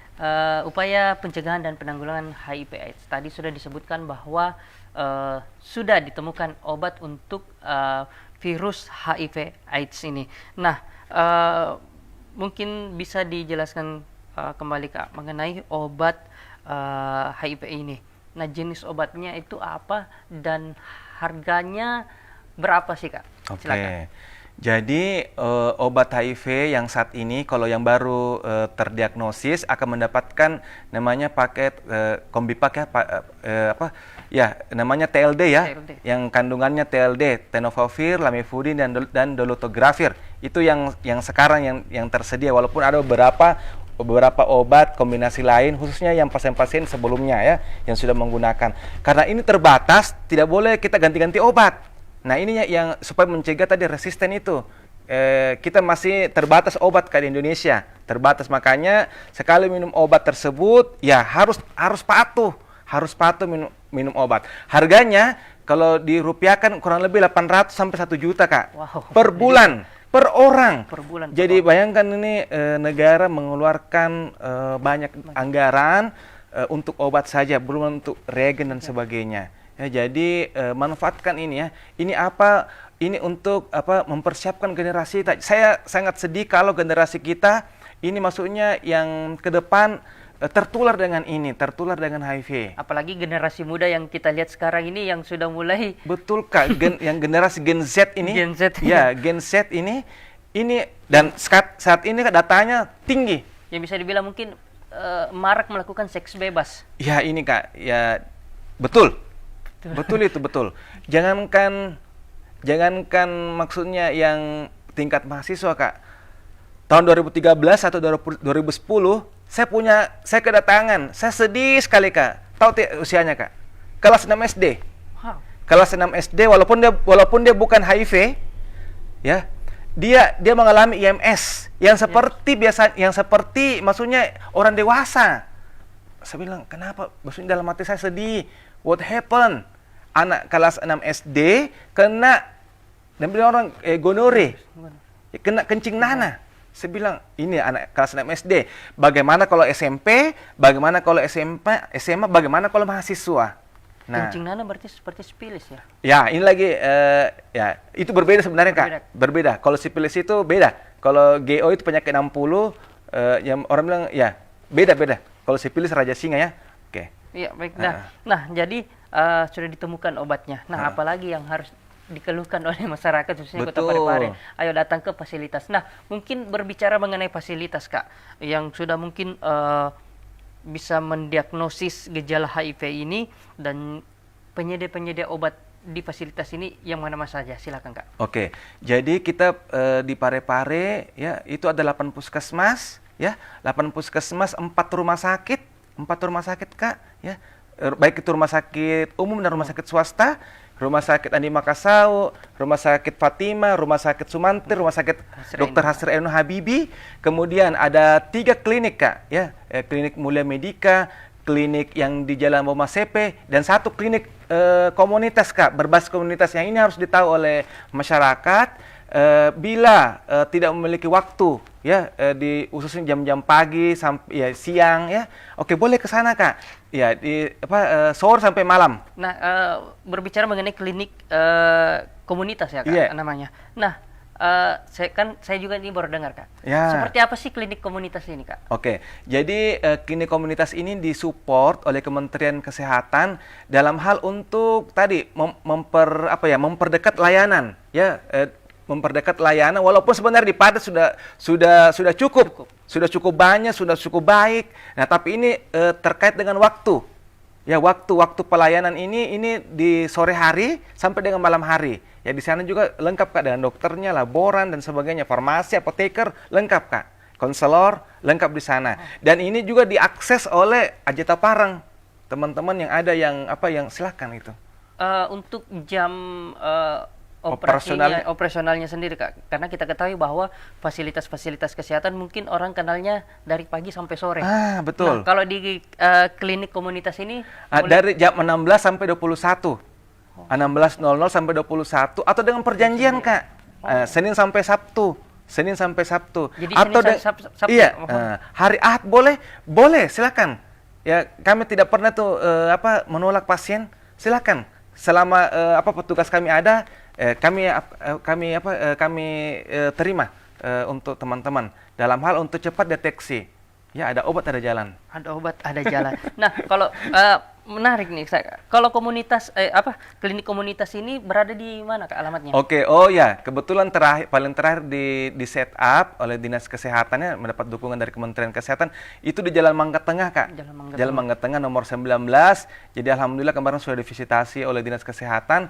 upaya pencegahan dan penanggulangan HIV/AIDS. Tadi sudah disebutkan bahwa sudah ditemukan obat untuk virus HIV/AIDS ini. Nah, mungkin bisa dijelaskan kembali Kak mengenai obat HIV ini. Nah, jenis obatnya itu apa dan harganya berapa sih Kak? Silakan. Jadi obat HIV yang saat ini kalau yang baru terdiagnosis akan mendapatkan namanya paket Kombipak ya, namanya TLD ya, TLD. yang kandungannya TLD, tenofovir, lamivudin dan dolutegravir. Itu yang sekarang yang tersedia, walaupun ada beberapa obat kombinasi lain, khususnya yang pasien-pasien sebelumnya ya yang sudah menggunakan. Karena ini terbatas, tidak boleh kita ganti-ganti obat. Nah, ininya yang supaya mencegah tadi resisten itu. Kita masih terbatas obat di Indonesia, terbatas, makanya sekali minum obat tersebut ya harus patuh minum obat. Harganya kalau dirupiahkan kurang lebih 800 sampai 1 juta, Kak. Wow. Per bulan, per orang. Per bulan. Jadi bayangkan ini negara mengeluarkan banyak anggaran untuk obat saja, belum untuk reagen dan sebagainya. Ya, jadi manfaatkan ini ya. Ini apa? Ini untuk mempersiapkan generasi kita. Saya sangat sedih kalau generasi kita ini maksudnya yang ke depan tertular dengan HIV. Apalagi generasi muda yang kita lihat sekarang ini yang sudah mulai. Betul, Kak. yang generasi Gen Z ini. Gen Z. Ya, Gen Z ini dan saat ini datanya tinggi. Yang bisa dibilang mungkin marak melakukan seks bebas. Ya, ini Kak. Ya, betul. Betul itu, betul. Jangankan maksudnya yang tingkat mahasiswa, Kak. Tahun 2013 atau 2010, saya kedatangan. Saya sedih sekali, Kak. Tahu usianya, Kak? Kelas 6 SD. Wow. Kelas 6 SD, walaupun dia bukan HIV, ya. Dia mengalami IMS yang seperti maksudnya orang dewasa. Saya bilang, "Kenapa?" Maksudnya dalam hati saya sedih. What happened? Anak kelas 6 SD kena orang gonore, kena kencing nanah. Saya bilang, ini anak kelas 6 SD. Bagaimana kalau SMP? Bagaimana kalau SMA? Bagaimana kalau mahasiswa? Nah, Kencing nanah berarti seperti sipilis ya? ya ini lagi ya itu berbeda sebenarnya, Kak. Berbeda. Kalau sipilis itu beda. Kalau GO itu penyakit 60, yang orang bilang ya beda. Kalau sipilis raja singa ya. Oke. Iya, baik. Nah, jadi sudah ditemukan obatnya. Nah, apalagi yang harus dikeluhkan oleh masyarakat khususnya Kota Parepare? Ayo datang ke fasilitas. Nah, mungkin berbicara mengenai fasilitas, Kak, yang sudah mungkin bisa mendiagnosis gejala HIV ini dan penyedia obat di fasilitas ini yang mana saja? Silakan, Kak. Oke. Jadi kita di Parepare ya, itu ada 8 puskesmas ya, 8 puskesmas, 4 rumah sakit, Kak, ya. Baik itu rumah sakit umum dan rumah sakit swasta, Rumah Sakit Andi Makassau, Rumah Sakit Fatima, Rumah Sakit Sumantir, Rumah Sakit Dr. Hasri Ainun Habibie. Kemudian ada 3 klinik, Kak, ya, klinik Mulia Medika, klinik yang di Jalan Boma Sepe, dan 1 klinik komunitas, Kak, berbasis komunitas. Yang ini harus ditahu oleh masyarakat. Bila tidak memiliki waktu ya di khususnya jam-jam pagi sampai ya siang ya, oke, boleh ke sana, Kak, ya di sore sampai malam. Nah, berbicara mengenai klinik komunitas ya, Kak, namanya. Nah, saya juga ini baru dengar, Kak. Ya. Seperti apa sih klinik komunitas ini, Kak? Oke, jadi klinik komunitas ini disupport oleh Kementerian Kesehatan dalam hal untuk tadi memperdekat layanan ya. Memperdekat layanan, walaupun sebenarnya di Padang sudah cukup banyak, sudah cukup baik. Nah, tapi ini terkait dengan waktu. Ya, waktu pelayanan ini di sore hari sampai dengan malam hari. Ya, di sana juga lengkap, Kak, dengan dokternya, laboran dan sebagainya, farmasi, apoteker lengkap, Kak. Konselor lengkap di sana. Dan ini juga diakses oleh Ajeta Parang. Teman-teman yang ada yang silakan itu. Untuk jam operasionalnya sendiri, Kak, karena kita ketahui bahwa fasilitas-fasilitas kesehatan mungkin orang kenalnya dari pagi sampai sore. Betul. Nah, kalau di klinik komunitas ini dari jam 16 sampai 21. 16.00 sampai 21 atau dengan perjanjian, Kak. Senin sampai Sabtu. Jadi atau Sabtu. Iya, hari Ahad boleh, silakan. Ya, kami tidak pernah tuh menolak pasien, silakan. Selama petugas kami ada, kami terima untuk teman-teman dalam hal untuk cepat deteksi. Ya, ada obat, ada jalan. Ada obat, ada jalan. Nah, kalau menarik nih. Kalau klinik komunitas ini berada di mana Kak alamatnya? Oke, oh ya, kebetulan paling terakhir di set up oleh Dinas Kesehatannya, mendapat dukungan dari Kementerian Kesehatan, itu di Jalan Mangga Tengah, Kak. Jalan Mangga Tengah nomor 19. Jadi alhamdulillah kemarin sudah divisitasi oleh Dinas Kesehatan.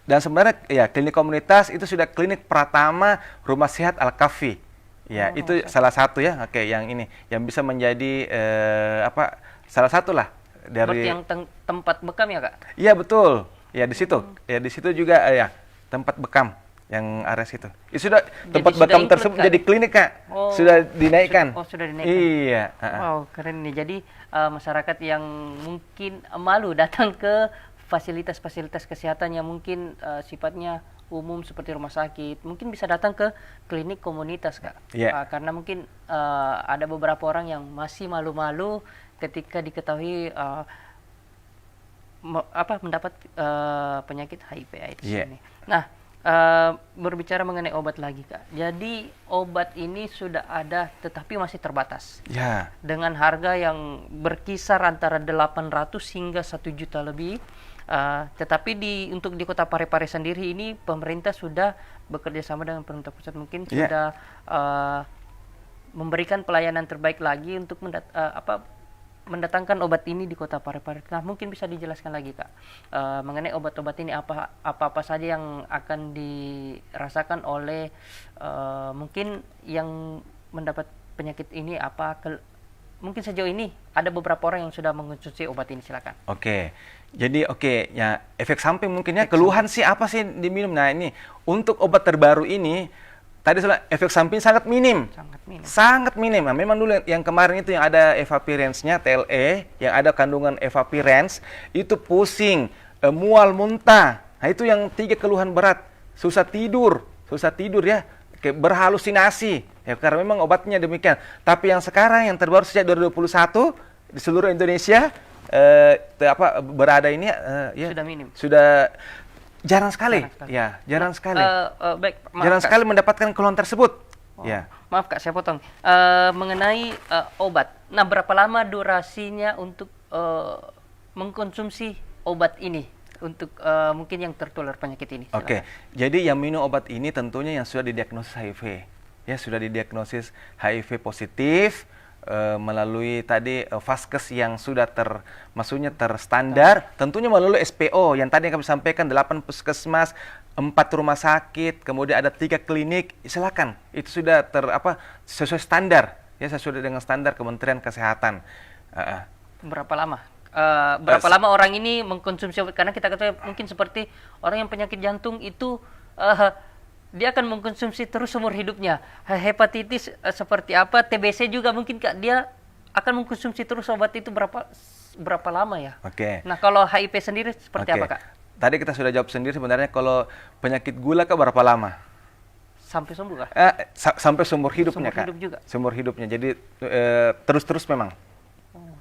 Dan sebenarnya ya klinik komunitas itu sudah klinik pertama Rumah Sehat Al-Kafi. Ya, itu salah satu ya. Oke, yang ini yang bisa menjadi salah satu lah dari yang tempat bekam ya Kak? Iya betul. Ya di situ. Ya di situ juga ya tempat bekam yang area situ. Itu sudah tempat bekam tersebut Kak? Jadi klinik Kak. Sudah dinaikkan. Sudah dinaikkan. Iya. Wow, keren nih. Jadi masyarakat yang mungkin malu datang ke fasilitas-fasilitas kesehatan yang mungkin sifatnya umum seperti rumah sakit, mungkin bisa datang ke klinik komunitas Kak. Karena mungkin ada beberapa orang yang masih malu-malu ketika diketahui mendapat penyakit HIV/AIDS ini. Nah, berbicara mengenai obat lagi Kak. Jadi obat ini sudah ada tetapi masih terbatas. Dengan harga yang berkisar antara 800 hingga 1 juta lebih. Tetapi untuk di Kota Parepare sendiri ini pemerintah sudah bekerja sama dengan pemerintah pusat, mungkin sudah memberikan pelayanan terbaik lagi untuk mendatangkan obat ini di Kota Parepare. Nah, mungkin bisa dijelaskan lagi Kak mengenai obat-obat ini apa saja yang akan dirasakan oleh mungkin yang mendapat penyakit ini, mungkin sejauh ini ada beberapa orang yang sudah mengonsumsi obat ini, silakan. Jadi ya efek samping mungkin ya, keluhan sih apa sih diminum. Nah ini untuk obat terbaru ini tadi efek samping sangat minim. Sangat minim. Nah, memang dulu yang kemarin itu yang ada evapirense-nya TLE, yang ada kandungan evapirense, itu pusing, mual, muntah. Nah itu yang 3 keluhan berat. Susah tidur ya, berhalusinasi. Ya karena memang obatnya demikian. Tapi yang sekarang yang terbaru sejak 2021 di seluruh Indonesia berada ini sudah minim. Sudah jarang sekali. Jarang sekali. Jarang sekali mendapatkan keluhan tersebut. Maaf Kak, saya potong. Mengenai obat. Nah, berapa lama durasinya untuk mengkonsumsi obat ini untuk mungkin yang tertular penyakit ini? Jadi yang minum obat ini tentunya yang sudah didiagnosis HIV. Ya, sudah didiagnosis HIV positif melalui tadi vaskes yang sudah maksudnya terstandar, tentunya melalui SPO yang tadi kami sampaikan 8 puskesmas, 4 rumah sakit, kemudian ada 3 klinik. Silakan, itu sudah sesuai standar ya, sesuai dengan standar Kementerian Kesehatan. Berapa lama? Berapa lama orang ini mengkonsumsi obat? Karena kita ketahui mungkin seperti orang yang penyakit jantung itu dia akan mengkonsumsi terus seumur hidupnya. Hepatitis seperti apa, TBC juga mungkin Kak, dia akan mengkonsumsi terus obat itu berapa lama ya? Nah, kalau HIV sendiri seperti apa Kak? Tadi kita sudah jawab sendiri sebenarnya. Kalau penyakit gula Kak berapa lama? Sampai sembuh Kak? Sampai seumur hidupnya Kak. Hidup juga? Seumur hidupnya. Jadi terus memang.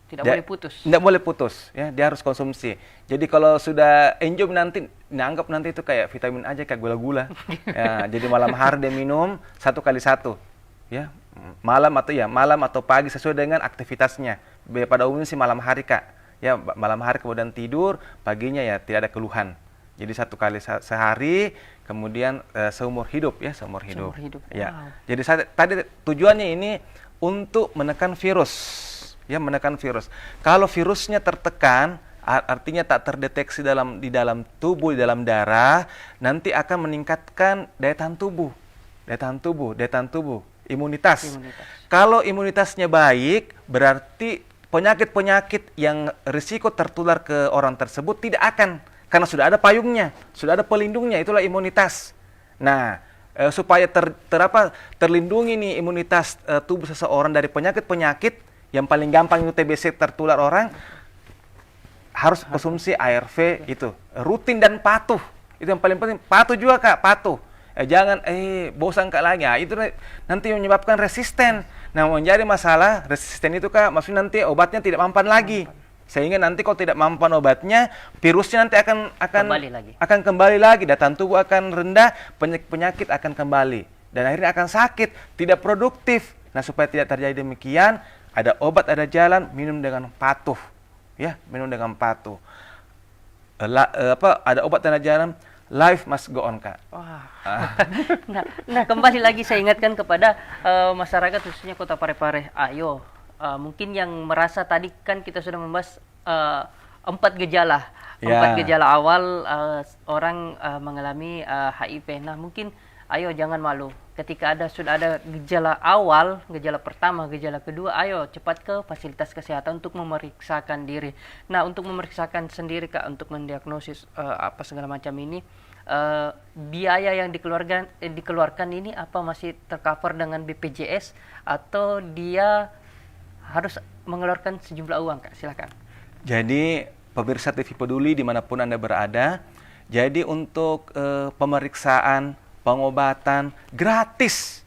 Tidak boleh putus. Tidak boleh putus ya, dia harus konsumsi. Jadi kalau sudah enjoy nanti anggap nanti itu kayak vitamin aja, kayak gula-gula. Ya, jadi malam hari dia minum 1 kali 1 ya. Malam atau pagi sesuai dengan aktivitasnya. Pada umumnya sih malam hari Kak. Ya, malam hari kemudian tidur, paginya ya tidak ada keluhan. Jadi 1 kali sehari, kemudian seumur hidup ya, seumur hidup. Ya. Wow. Jadi tadi tujuannya ini untuk menekan virus. Ya, menekan virus. Kalau virusnya tertekan, artinya tak terdeteksi di dalam tubuh, di dalam darah, nanti akan meningkatkan daya tahan tubuh, imunitas. Kalau imunitasnya baik, berarti penyakit-penyakit yang risiko tertular ke orang tersebut tidak akan, karena sudah ada payungnya, sudah ada pelindungnya, itulah imunitas. Nah, supaya terlindungi nih imunitas tubuh seseorang dari penyakit-penyakit yang paling gampang itu TBC tertular orang, harus konsumsi ARV itu rutin dan patuh. Itu yang paling penting. Patuh juga Kak, patuh. Jangan bosan Kak lagi. Itu nanti menyebabkan resisten. Nah, menjadi masalah resisten itu Kak, maksudnya nanti obatnya tidak mempan lagi. Sehingga nanti kalau tidak mempan obatnya, virusnya nanti akan kembali lagi, daya tahan tubuh akan rendah, penyakit akan kembali dan akhirnya akan sakit, tidak produktif. Nah, supaya tidak terjadi demikian, ada obat, ada jalan, minum dengan patuh. ya, minum dengan patuh. Ada obat tanda jarum, life must go on, Kak. Wah. Nah, kembali lagi saya ingatkan kepada masyarakat khususnya Kota Parepare. Ayo, mungkin yang merasa tadi kan kita sudah membahas 4 gejala. Ya. 4 gejala awal orang mengalami HIV. Nah, mungkin ayo jangan malu. Ketika sudah ada gejala awal, gejala pertama, gejala kedua, ayo cepat ke fasilitas kesehatan untuk memeriksakan diri. Nah, untuk memeriksakan sendiri, Kak, untuk mendiagnosis apa segala macam ini, biaya yang dikeluarkan ini apa masih tercover dengan BPJS atau dia harus mengeluarkan sejumlah uang, Kak? Silakan. Jadi pemirsa TV Peduli dimanapun Anda berada, jadi untuk pemeriksaan, pengobatan gratis.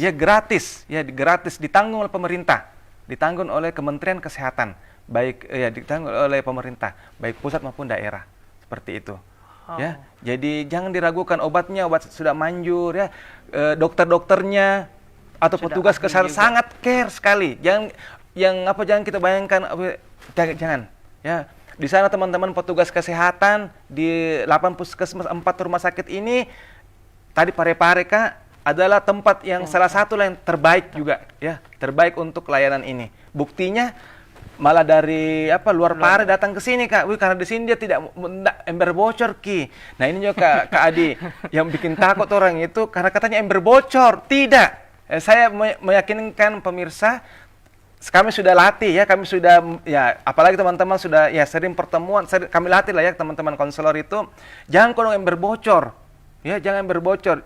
Ya, gratis. Ya, gratis, ditanggung oleh pemerintah. Ditanggung oleh Kementerian Kesehatan. Baik ditanggung oleh pemerintah, baik pusat maupun daerah. Seperti itu. Ya. Jadi jangan diragukan obat sudah manjur ya. Dokter-dokternya atau Sudah petugas ahli kesehatan juga. sangat care sekali. Jangan kita bayangkan jangan ya. Di sana teman-teman petugas kesehatan di 8 puskesmas 4 rumah sakit ini tadi Parepare, Kak, adalah tempat yang salah satu yang terbaik juga ya, terbaik untuk layanan ini. Buktinya malah dari luar Pare datang ke sini, Kak. Karena di sini dia tidak ember bocor, Ki. Nah, ini juga Kak Adi yang bikin takut orang itu karena katanya ember bocor. Tidak. Saya meyakinkan pemirsa, kami sudah latih ya, kami sudah ya, apalagi teman-teman sudah ya sering pertemuan, kami latih lah ya teman-teman konselor itu, jangan kodong ember bocor. Ya, jangan berbocor.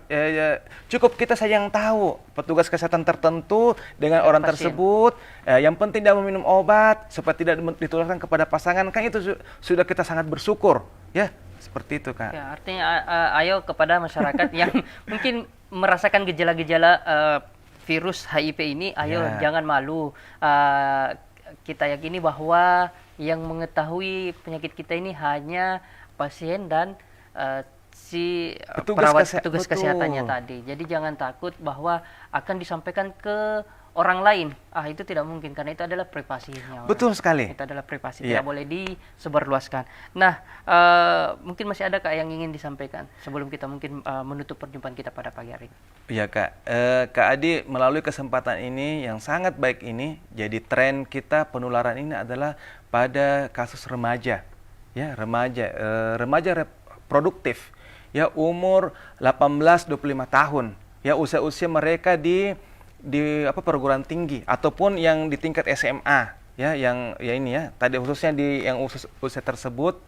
Cukup kita saja yang tahu petugas kesehatan tertentu dengan orang pasien tersebut. Yang penting dia meminum obat supaya tidak ditularkan kepada pasangan. Kan itu sudah kita sangat bersyukur. Ya, seperti itu, Kak. Ya, artinya ayo kepada masyarakat yang mungkin merasakan gejala-gejala virus HIV ini, ayo jangan malu. Kita yakini bahwa yang mengetahui penyakit kita ini hanya pasien dan petugas kesehatannya tadi. Jadi jangan takut bahwa akan disampaikan ke orang lain. Itu tidak mungkin karena itu adalah privasinya. Betul sekali. Itu adalah privasi, Iya. tidak boleh disebarluaskan. Nah, mungkin masih ada, Kak, yang ingin disampaikan sebelum kita mungkin menutup perjumpaan kita pada pagi hari ini. Iya, Kak. Kak Adi, melalui kesempatan ini yang sangat baik ini, jadi tren kita penularan ini adalah pada kasus remaja. Ya, remaja produktif. Ya, umur 18-25 tahun. Ya, usia-usia mereka di perguruan tinggi ataupun yang di tingkat SMA. Ya, yang ya ini ya, tadi khususnya di yang usia tersebut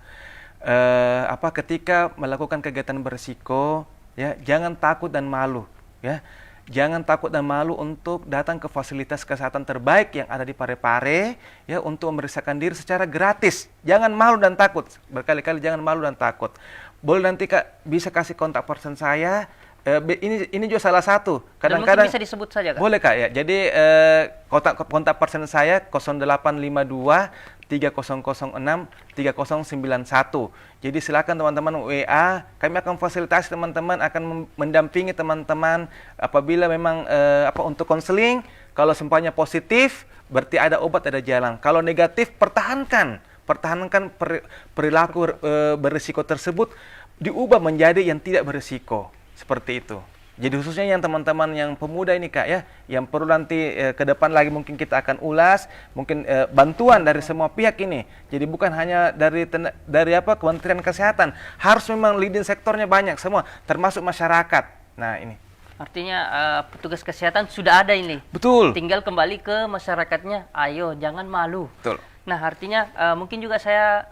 ketika melakukan kegiatan berisiko, ya, jangan takut dan malu, ya. Jangan takut dan malu untuk datang ke fasilitas kesehatan terbaik yang ada di Parepare, ya, untuk memeriksakan diri secara gratis. Jangan malu dan takut. Berkali-kali jangan malu dan takut. Boleh nanti, Kak, bisa kasih kontak person saya. Ini juga salah satu. Kadang-kadang bisa disebut saja, Kak. Boleh, Kak, ya. Jadi kontak person saya 0852 3006 3091. Jadi silakan teman-teman WA. Kami akan fasilitasi teman-teman, akan mendampingi teman-teman apabila memang untuk konseling. Kalau sempatnya positif, berarti ada obat, ada jalan. Kalau negatif, pertahankan perilaku berisiko tersebut, diubah menjadi yang tidak berisiko. Seperti itu. Jadi khususnya yang teman-teman yang pemuda ini, Kak, ya, yang perlu nanti ke depan lagi mungkin kita akan ulas, mungkin bantuan dari semua pihak ini. Jadi bukan hanya dari Kementerian Kesehatan, harus memang leading sektornya banyak semua, termasuk masyarakat. Nah, ini. Artinya petugas kesehatan sudah ada ini. Betul. Tinggal kembali ke masyarakatnya. Ayo, jangan malu. Betul. Nah, artinya mungkin juga saya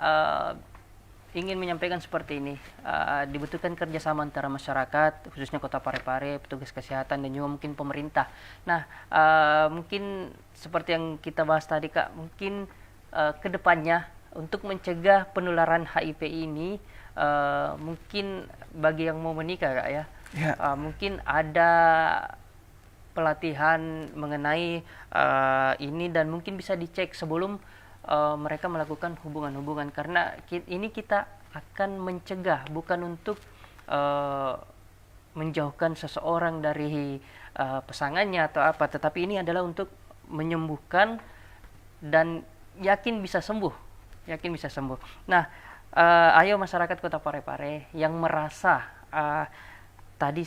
ingin menyampaikan seperti ini. Dibutuhkan kerjasama antara masyarakat, khususnya Kota Parepare, petugas kesehatan, dan juga mungkin pemerintah. Nah, mungkin seperti yang kita bahas tadi, Kak, mungkin ke depannya untuk mencegah penularan HIV ini, mungkin bagi yang mau menikah, Kak, ya, mungkin ada pelatihan mengenai ini, dan mungkin bisa dicek sebelum mereka melakukan hubungan-hubungan, karena ini kita akan mencegah, bukan untuk menjauhkan seseorang dari pasangannya atau apa, tetapi ini adalah untuk menyembuhkan dan yakin bisa sembuh yakin bisa sembuh. Nah, ayo masyarakat Kota Parepare yang merasa tadi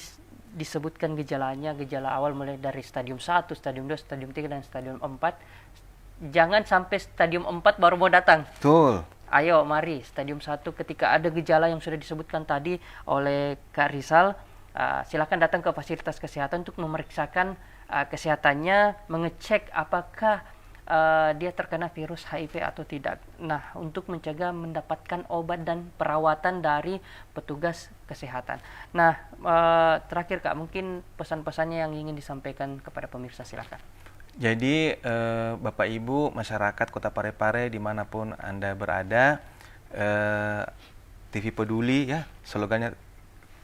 disebutkan gejalanya, gejala awal mulai dari stadium 1, stadium 2, stadium 3, dan stadium 4. Jangan sampai stadium 4 baru mau datang. Betul. Ayo, mari stadium 1 ketika ada gejala yang sudah disebutkan tadi oleh Kak Rizal, silakan datang ke fasilitas kesehatan untuk memeriksakan kesehatannya, mengecek apakah dia terkena virus HIV atau tidak. Nah, untuk mencegah mendapatkan obat dan perawatan dari petugas kesehatan. Nah, terakhir Kak, mungkin pesan-pesannya yang ingin disampaikan kepada pemirsa, silakan. Jadi Bapak Ibu masyarakat Kota Parepare dimanapun Anda berada, TV Peduli ya, slogannya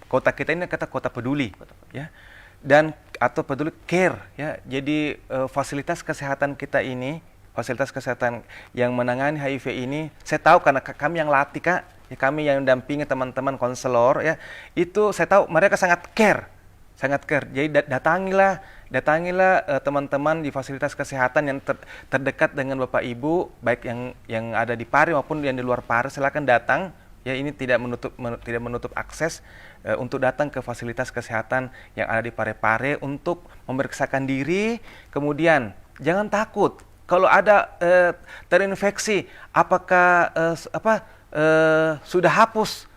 kota kita ini kata kota peduli ya, dan atau peduli care ya. Jadi fasilitas kesehatan kita ini, fasilitas kesehatan yang menangani HIV ini, saya tahu karena kami yang latih Kak, ya, kami yang dampingi teman-teman konselor ya, itu saya tahu mereka sangat care. Jadi datangilah teman-teman di fasilitas kesehatan yang terdekat dengan Bapak Ibu, baik yang ada di Pare maupun yang di luar Pare, silakan datang. Ya, ini tidak menutup akses untuk datang ke fasilitas kesehatan yang ada di Parepare untuk memeriksakan diri. Kemudian jangan takut kalau ada terinfeksi, apakah sudah hapus,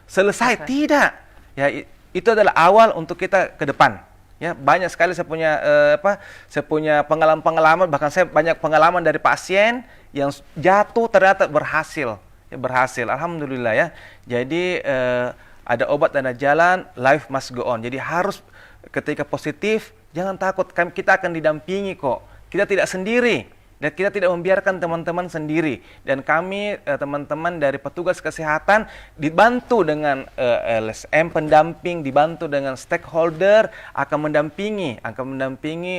selesai? Tidak. Ya, itu adalah awal untuk kita ke depan. Ya, banyak sekali saya punya pengalaman, bahkan saya banyak pengalaman dari pasien yang jatuh ternyata berhasil. Alhamdulillah ya. Jadi ada obat dan ada jalan, life must go on. Jadi harus ketika positif jangan takut, kita akan didampingi kok. Kita tidak sendiri dan kita tidak membiarkan teman-teman sendiri. Dan kami teman-teman dari petugas kesehatan dibantu dengan LSM pendamping, dibantu dengan stakeholder akan mendampingi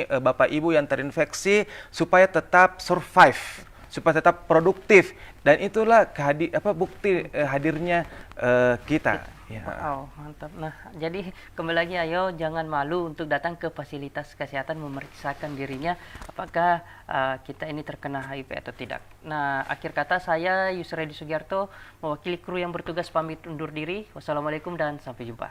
Bapak Ibu yang terinfeksi supaya tetap survive, supaya tetap produktif, dan itulah bukti hadirnya kita. Ya. Wow, mantap. Nah, jadi kembali lagi, ayo jangan malu untuk datang ke fasilitas kesehatan memeriksakan dirinya apakah kita ini terkena HIV atau tidak. Nah, akhir kata saya Yusredi Sugiarto mewakili kru yang bertugas pamit undur diri. Wassalamualaikum dan sampai jumpa.